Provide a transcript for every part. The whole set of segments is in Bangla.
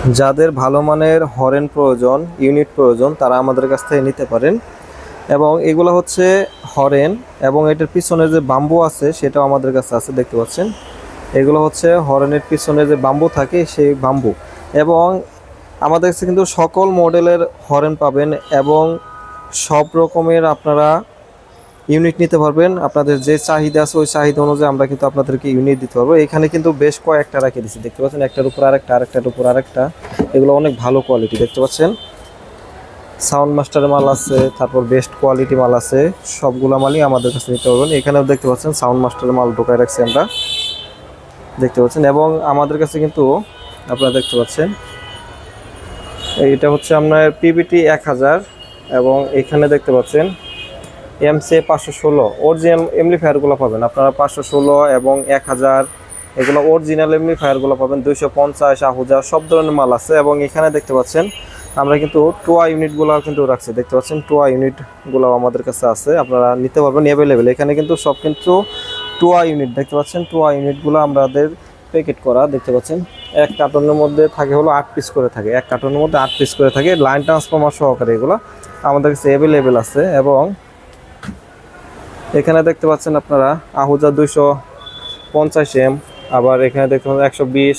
যাদের ভালো মানের হরেন প্রয়োজন, ইউনিট প্রয়োজন, তারা আমাদের কাছ থেকে নিতে পারেন। এবং এগুলো হচ্ছে হরেন, এবং এটার পিছনে যে বাম্বু আছে সেটাও আমাদের কাছে আছে, দেখতে পাচ্ছেন। এগুলো হচ্ছে হরেনের পিছনে যে বাম্বু থাকে সেই বাম্বু। এবং আমাদের কাছে কিন্তু সকল মডেলের হরেন পাবেন, এবং সব রকমের আপনারা ইউনিট নিতে পারবেন। আপনাদের যে চাহিদা আছে ওই চাহিদা অনুযায়ী আমরা কিন্তু আপনাদেরকে ইউনিট দিতে পারবো। এখানে কিন্তু বেশ কয়েকটা রেখে দিচ্ছি, দেখতে পাচ্ছেন, একটার উপর আরেকটা, আরেকটার উপর আরেকটা। এগুলো অনেক ভালো কোয়ালিটি, দেখতে পাচ্ছেন। সাউন্ড মাস্টারের মাল আছে, তারপর বেস্ট কোয়ালিটি মাল আছে, সবগুলো মালই আমাদের কাছে নিতে পারবেন। এখানেও দেখতে পাচ্ছেন সাউন্ড মাস্টারের মাল ঢোকায় রাখছি আমরা, দেখতে পাচ্ছেন। এবং আমাদের কাছে কিন্তু আপনারা দেখতে পাচ্ছেন এইটা হচ্ছে আপনার পিবিটি 1000, এবং এখানে দেখতে পাচ্ছেন এমসি 516 অরিজিনাল এমপ্লিফায়ারগুলো পাবেন আপনারা। 516 এবং 1000 এগুলো অরিজিনাল এমপ্লিফায়ারগুলো পাবেন। 250 আহুজা সব ধরনের মাল আছে। এবং এখানে দেখতে পাচ্ছেন আমরা কিন্তু টোয়া ইউনিটগুলো কিন্তু রাখছি, দেখতে পাচ্ছেন। টোয়া ইউনিটগুলো আমাদের কাছে আছে, আপনারা নিতে পারবেন অ্যাভেলেবেল। এখানে কিন্তু সব কিন্তু টোয়া ইউনিট, দেখতে পাচ্ছেন। টোয়া ইউনিটগুলো আমাদের প্যাকেট করা, দেখতে পাচ্ছেন। এক কার্টনের মধ্যে থাকে হলো 8 পিস করে থাকে, এক কার্টনের মধ্যে 8 পিস করে থাকে, লাইন ট্রান্সফরমার সহকারে এগুলো আমাদের কাছে অ্যাভেলেবেল আছে। এবং এখানে দেখতে পাচ্ছেন আপনারা আহুজা 250 আবার এখানে দেখতে পাচ্ছেন 120,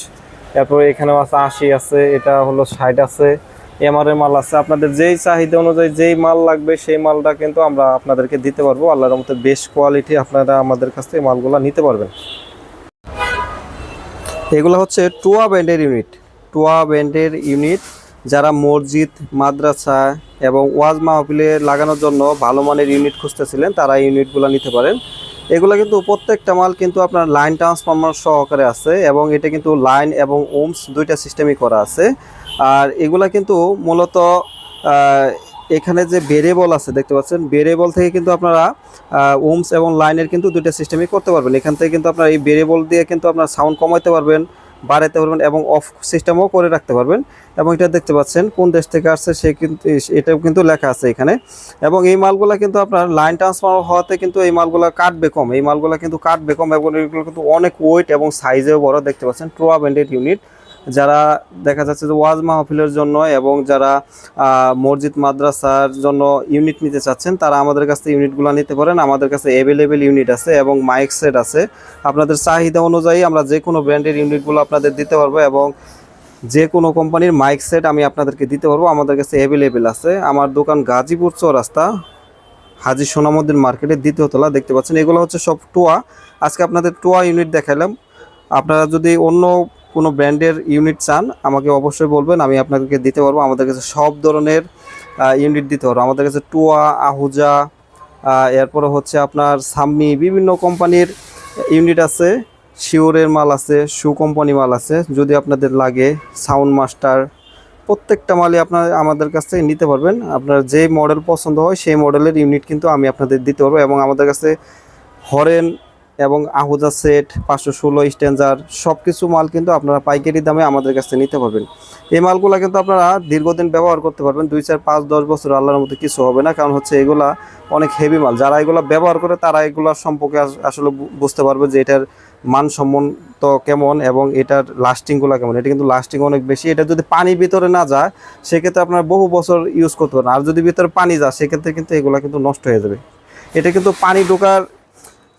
তারপরে এখানেও আছে 80 আছে, এটা হলো 60 আছে, এমআরের মাল আছে। আপনাদের যেই চাহিদা অনুযায়ী যেই মাল লাগবে সেই মালটা কিন্তু আমরা আপনাদেরকে দিতে পারবো। আল্লাহর রহমতে বেস্ট কোয়ালিটি আপনারা আমাদের কাছ থেকে মালগুলো নিতে পারবেন। এগুলো হচ্ছে টুয়া ব্যান্ডের ইউনিট, টুয়া ব্যান্ডের ইউনিট। যারা মসজিদ, মাদ্রাসা এবং ওয়াজ মাহফিলে লাগানোর জন্য ভালো মানের ইউনিট খুঁজতেছিলেন তারা ইউনিটগুলো নিতে পারেন। এগুলো কিন্তু প্রত্যেকটা মাল কিন্তু আপনার লাইন ট্রান্সফরমার সহকারে আছে, এবং এটা কিন্তু লাইন এবং ওমস দুইটা সিস্টেমই করা আছে। আর এগুলা কিন্তু মূলত এখানে যে ভেরিয়েবল আছে, দেখতে পাচ্ছেন, ভেরিয়েবল থেকে কিন্তু আপনারা ওমস এবং লাইনের কিন্তু দুইটা সিস্টেমই করতে পারবেন। এখান থেকে কিন্তু আপনার এই ভেরিয়েবল দিয়ে কিন্তু আপনার সাউন্ড কমাইতে পারবেন, বাড়াইতে পারবেন, এবং অফ সিস্টেমও করে রাখতে পারবেন। এবং এটা দেখতে পাচ্ছেন কোন দেশ থেকে আসছে সে কিন্তু এটাও কিন্তু লেখা আছে এখানে। এবং এই মালগুলো কিন্তু আপনার লাইন ট্রান্সফার হওয়াতে কিন্তু এই মালগুলো কাটবে কম, এই মালগুলো কিন্তু কাটবে কম, এবং এগুলো কিন্তু অনেক ওয়েট এবং সাইজেও বড়, দেখতে পাচ্ছেন। ট্রুয়া ব্যান্ডেড ইউনিট। যারা দেখা যাচ্ছে যে ওয়াজ মাহফিলের জন্য এবং যারা মসজিদ মাদ্রাসার জন্য ইউনিট নিতে চাচ্ছেন তারা আমাদের কাছ থেকে ইউনিটগুলো নিতে পারেন। আমাদের কাছে অ্যাভেলেবেল ইউনিট আছে এবং মাইক সেট আছে। আপনাদের চাহিদা অনুযায়ী আমরা যে কোনো ব্র্যান্ডের ইউনিটগুলো আপনাদের দিতে পারবো, এবং যে কোনো কোম্পানির মাইক সেট আমি আপনাদেরকে দিতে পারবো, আমাদের কাছে অ্যাভেলেবেল আছে। আমার দোকান গাজীপুর চৌরাস্তা, হাজী সোনামুদ্দিন মার্কেটের দ্বিতীয় তলা, দেখতে পাচ্ছেন। এগুলো হচ্ছে সব টোয়া। আজকে আপনাদের টোয়া ইউনিট দেখালাম। আপনারা যদি অন্য কোনো ব্র্যান্ডের ইউনিট চান আমাকে অবশ্যই বলবেন, আমি আপনাদেরকে দিতে পারবো। আমাদের কাছে সব ধরনের ইউনিট দিতে পারবো। আমাদের কাছে টোয়া, আহুজা, এরপরে হচ্ছে আপনার সাম্মি, বিভিন্ন কোম্পানির ইউনিট আছে। শিওরের মাল আছে, শু কোম্পানি মাল আছে, যদি আপনাদের লাগে। সাউন্ড মাস্টার, প্রত্যেকটা মালই আপনার আমাদের কাছ থেকে নিতে পারবেন। আপনার যে মডেল পছন্দ হয় সেই মডেলের ইউনিট কিন্তু আমি আপনাদের দিতে পারবো। এবং আমাদের কাছে হরেন এবং আহুজা সেট, 516 স্ট্যান্ডার সব কিছু মাল কিন্তু আপনারা পাইকারি দামে আমাদের কাছে নিতে পারবেন। এই মালগুলো কিন্তু আপনারা দীর্ঘদিন ব্যবহার করতে পারবেন, 2, 4, 5, 10 বছর আল্লাহর মধ্যে কিছু হবে না। কারণ হচ্ছে এগুলা অনেক হেভি মাল, যারা এগুলো ব্যবহার করে তারা এগুলোর সম্পর্কে আসলে বুঝতে পারবে যে এটার মানসম্মত কেমন এবং এটার লাস্টিংগুলো কেমন। এটা কিন্তু লাস্টিং অনেক বেশি। এটা যদি পানির ভিতরে না যায় সেক্ষেত্রে আপনার বহু বছর ইউজ করতে পারেন, আর যদি ভিতরে পানি যায় সেক্ষেত্রে কিন্তু এগুলো কিন্তু নষ্ট হয়ে যাবে। এটা কিন্তু পানি ঢোকার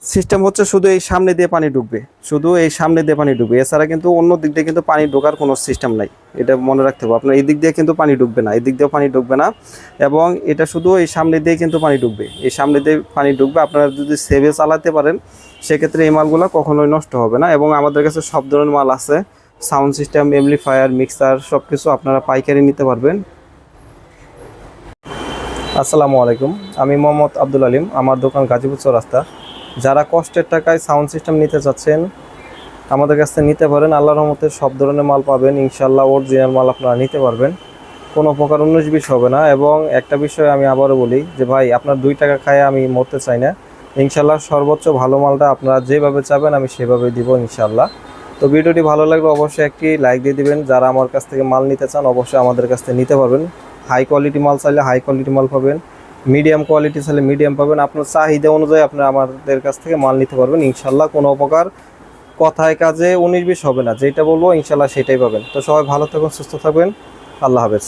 সিস্টেম হচ্ছে শুধু এই সামনে দিয়ে পানি ঢুকবে, শুধু এই সামনে দিয়ে পানি ঢুকবে, এছাড়া কিন্তু অন্য দিক দিয়ে কিন্তু পানি ঢোকার কোনো সিস্টেম নাই। এটা মনে রাখতে হবে আপনার, এই দিক দিয়ে কিন্তু পানি ঢুকবে না, এই দিক দিয়েও পানি ঢুকবে না। এবং এটা শুধু এই সামনে দিয়ে কিন্তু পানি ঢুকবে, এই সামনে দিয়ে পানি ঢুকবে। আপনারা যদি সেভে চালাতে পারেন সেক্ষেত্রে এই মালগুলো কখনোই নষ্ট হবে না। এবং আমাদের কাছে সব ধরনের মাল আছে, সাউন্ড সিস্টেম, এমপ্লিফায়ার, মিক্সার সব কিছু আপনারা পাইকারি নিতে পারবেন। আসসালামু আলাইকুম, আমি মোহাম্মদ আব্দুল আলিম, আমার দোকান গাজীপুর চৌরাস্তা। যারা কষ্টের টাকায় সাউন্ড সিস্টেম নিতে চাচ্ছেন আমাদের কাছ থেকে নিতে পারেন। আল্লাহর রহমতে সব ধরনের মাল পাবেন ইনশাআল্লাহ, অরিজিনাল মাল আপনারা নিতে পারবেন, কোনো প্রকার 19-20 হবে না। এবং একটা বিষয় আমি আবারও বলি যে ভাই, আপনার 2 টাকা খায় আমি মরতে চাই না। ইনশাআল্লাহ সর্বোচ্চ ভালো মালটা আপনারা যেভাবে চাবেন আমি সেভাবে দিব ইনশাআল্লাহ। তো ভিডিওটি ভালো লাগলে অবশ্যই একটি লাইক দিয়ে দিবেন। যারা আমার কাছ থেকে মাল নিতে চান অবশ্যই আমাদের কাছ থেকে নিতে পারবেন। হাই কোয়ালিটি মাল চাইলে হাই কোয়ালিটি মাল পাবেন, মিডিয়াম কোয়ালিটি চাইলে মিডিয়াম পাবেন। আপনার চাহিদা অনুযায়ী আপনারা আমাদের কাছ থেকে মাল নিতে পারবেন ইনশাআল্লাহ, কোনো প্রকার কথায় কাজে 19-20 হবে না, যেটা বলবো ইনশাল্লাহ সেটাই পাবেন। তো সবাই ভালো থাকুন, সুস্থ থাকবেন। আল্লাহ হাফেজ।